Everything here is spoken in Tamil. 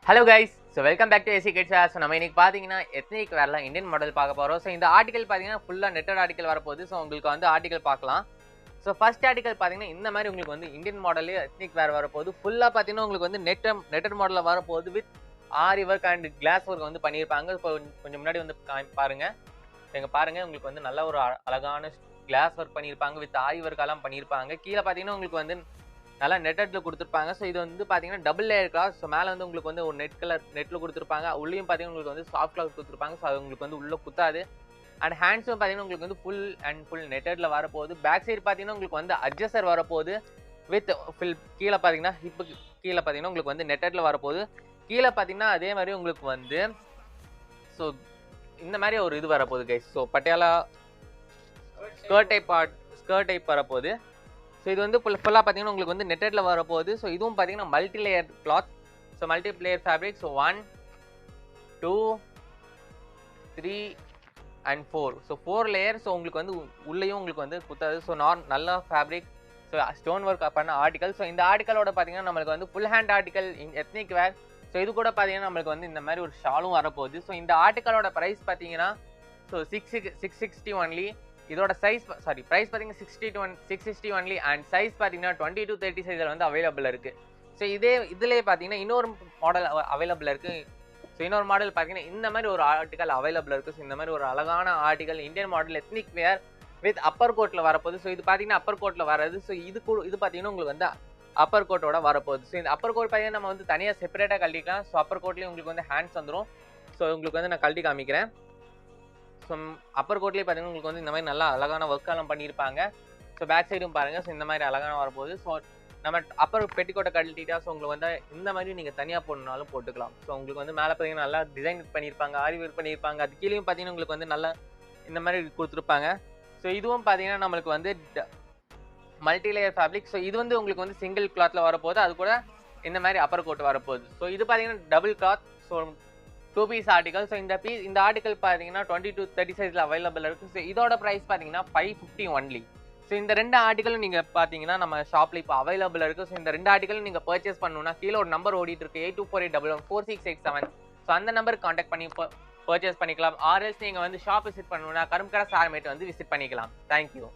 Hello guys, so welcome back to AC Kids Wear. So நம்ம இன்னைக்கு பாத்தீங்கன்னா எத்னிக் வேர்ல இந்தியன் மாடல் பார்க்க போறோம். So இந்த ஆர்டிகல் பாத்தீங்கன்னா ஃபுல்லா நெட்டட் ஆர்டிகல் வர போகுது. So உங்களுக்கு வந்து ஆர்டிகல் பார்க்கலாம். So ஃபர்ஸ்ட் ஆர்டிகல் பாத்தீங்கன்னா இந்த மாதிரி உங்களுக்கு வந்து இந்தியன் மாடல்ல எத்னிக் வேர் வர போகுது. ஃபுல்லா பாத்தீங்கன்னா உங்களுக்கு வந்து நெட்டட் மாடல்ல வர போகுது with aari work and glass work வந்து பண்ணிருப்பாங்க. கொஞ்சம் முன்னாடி வந்து பாருங்க. நீங்க பாருங்க உங்களுக்கு வந்து நல்ல ஒரு அழகான கிளாஸ் வர்க் பண்ணிருப்பாங்க வித் ஆரி வர்க் எல்லாம் பண்ணிருப்பாங்க. கீழ பாத்தீங்கன்னா உங்களுக்கு வந்து நல்லா நெட்டட்ல கொடுத்துருப்பாங்க. ஸோ இது வந்து பார்த்தீங்கன்னா டபுள் லேயர் கிளாஸ். ஸோ மேலே வந்து உங்களுக்கு வந்து ஒரு நெட்டில் கொடுத்துருப்பாங்க. உள்ளேயும் பார்த்தீங்கன்னா உங்களுக்கு வந்து சாஃப்ட் கிளாத் கொடுத்துருப்பாங்க. ஸோ அது உங்களுக்கு வந்து உள்ளே குத்தாது. அண்ட் ஹேண்ட்ஸும் பார்த்தீங்கன்னா உங்களுக்கு வந்து ஃபுல் நெட்டட்ல வரப்போகுது. பேக் சைடு பார்த்தீங்கன்னா உங்களுக்கு வந்து அட்ஜஸ்டர் வரப்போகுது வித் கீழே பார்த்தீங்கன்னா ஹிப்புக்கு கீழே பார்த்தீங்கன்னா உங்களுக்கு வந்து நெட்டட்ல வரப்போகுது. கீழே பார்த்தீங்கன்னா அதே மாதிரி உங்களுக்கு வந்து ஸோ இந்த மாதிரி ஒரு இது வரப்போகுது guys. So Patiala skirt type வரப்போகுது. ஸோ இது வந்து ஃபுல்லாக பார்த்தீங்கன்னா உங்களுக்கு வந்து நெட்டட்ல வரப்போகுது. ஸோ இதுவும் பார்த்தீங்கன்னா multi layer cloth. So multi layer fabric. So 1 2 3 and 4. So 4 layer. So உங்களுக்கு வந்து உள்ளேயும் உங்களுக்கு வந்து குத்தாது. ஸோ நல்ல ஃபேப்ரிக். ஸோ ஸ்டோன் ஒர்க் பண்ண ஆர்டிகல். ஸோ இந்த ஆர்டிகலோட பார்த்தீங்கன்னா நம்மளுக்கு வந்து ஃபுல் ஹேண்ட் ஆர்டிகல் எத்னிக் வேர். ஸோ இது கூட பார்த்தீங்கன்னா நம்மளுக்கு வந்து இந்த மாதிரி ஒரு ஷாலும் வரப்போகுது. ஸோ இந்த ஆர்டிகலோட ப்ரைஸ் பார்த்தீங்கன்னா ஸோ 660 ஒன்லி. இதோட சைஸ் ப்ரைஸ் பார்த்தீங்கன்னா 660 ஒன்லி. அண்ட் சைஸ் பார்த்தீங்கன்னா 20 to 30 சைஸில் வந்து அவைலபிள் இருக்குது. ஸோ இதுலேயே பார்த்தீங்கன்னா இன்னொரு மாடல் அவைலபிள் இருக்குது. ஸோ இன்னொரு மாடல் பார்த்தீங்கன்னா இந்த மாதிரி ஒரு ஆர்டிகல் அவைலபிள் இருக்குது. ஸோ இந்த மாதிரி ஒரு அழகான article Indian model ethnic wear with upper கோட்டில் வரப்போகுது. ஸோ இது பார்த்தீங்கன்னா அப்பர் கோட்டில் வராது. ஸோ இது பார்த்தீங்கன்னா உங்களுக்கு வந்து அப்பர் கோட்டோட வரப்போகுது. ஸோ இந்த அப்பர் கோட் பார்த்தீங்கன்னா நம்ம வந்து தனியாக செப்பரேட்டாக கழட்டிக்கலாம். ஸோ அப்பர் கோட்லேயும் உங்களுக்கு வந்து ஹேண்ட்ஸ் வந்துடும். ஸோ உங்களுக்கு வந்து நான் கழட்டி காமிக்கிறேன். ஸோ அப்பர் கோட்லேயே பார்த்தீங்கன்னா உங்களுக்கு வந்து இந்த மாதிரி நல்லா அழகான ஒர்க் எல்லாம் பண்ணியிருப்பாங்க. ஸோ பேக் சைடும் பாருங்கள். ஸோ இந்த மாதிரி அழகான வரப்போகுது. ஸோ நம்ம அப்பர் பெட்டிக்கோட்டை கழட்டிட்டா ஸோ உங்களுக்கு வந்து இந்த மாதிரி நீங்கள் தனியாக போடணுனாலும் போட்டுக்கலாம். ஸோ உங்களுக்கு வந்து மேலே பார்த்தீங்கன்னா நல்லா டிசைன் பண்ணியிருப்பாங்க, ஆரி ஒர்க் பண்ணியிருப்பாங்க. அது கீழேயும் பார்த்தீங்கன்னா உங்களுக்கு வந்து நல்லா இந்த மாதிரி கொடுத்துருப்பாங்க. ஸோ இதுவும் பார்த்தீங்கன்னா நம்மளுக்கு வந்து மல்டி லேயர் ஃபேப்ரிக். ஸோ இது வந்து உங்களுக்கு வந்து சிங்கிள் கிளாத்தில் வரப்போகுது. அது கூட இந்த மாதிரி அப்பர் கோட் வரப்போகுது. ஸோ இது பார்த்தீங்கன்னா double cloth. So 2 piece article. So இந்த ஆர்டிகல் பார்த்தீங்கன்னா 20 to 30 சைஸில் அவைலபிள் இருக்குது. ஸோ இதோட ப்ரைஸ் பார்த்தீங்கன்னா 550 ஒன்லி. ஸோ இந்த ரெண்டு ஆர்டிகலும் நீங்கள் பார்த்தீங்கன்னா நம்ம ஷாப்பில் இப்போ அவைலபிள் இருக்குது. ஸோ இந்த ரெண்டு ஆர்டிகலும் நீங்கள் பர்ச்சேஸ் பண்ணணும்னா கீழே ஒரு நம்பர் ஓடிட்டு இருக்கு 8248114687. ஸோ அந்த நம்பருக்கு காண்டாக்ட் பண்ணி பர்ச்சேஸ் பண்ணிக்கலாம். ஆர்எல்ஸ் நீங்கள் வந்து ஷாப் விசிட் பண்ணணும்னா கரும்புக்கடை சார்மேட் வந்து விசிட் பண்ணிக்கலாம். தேங்க்யூ.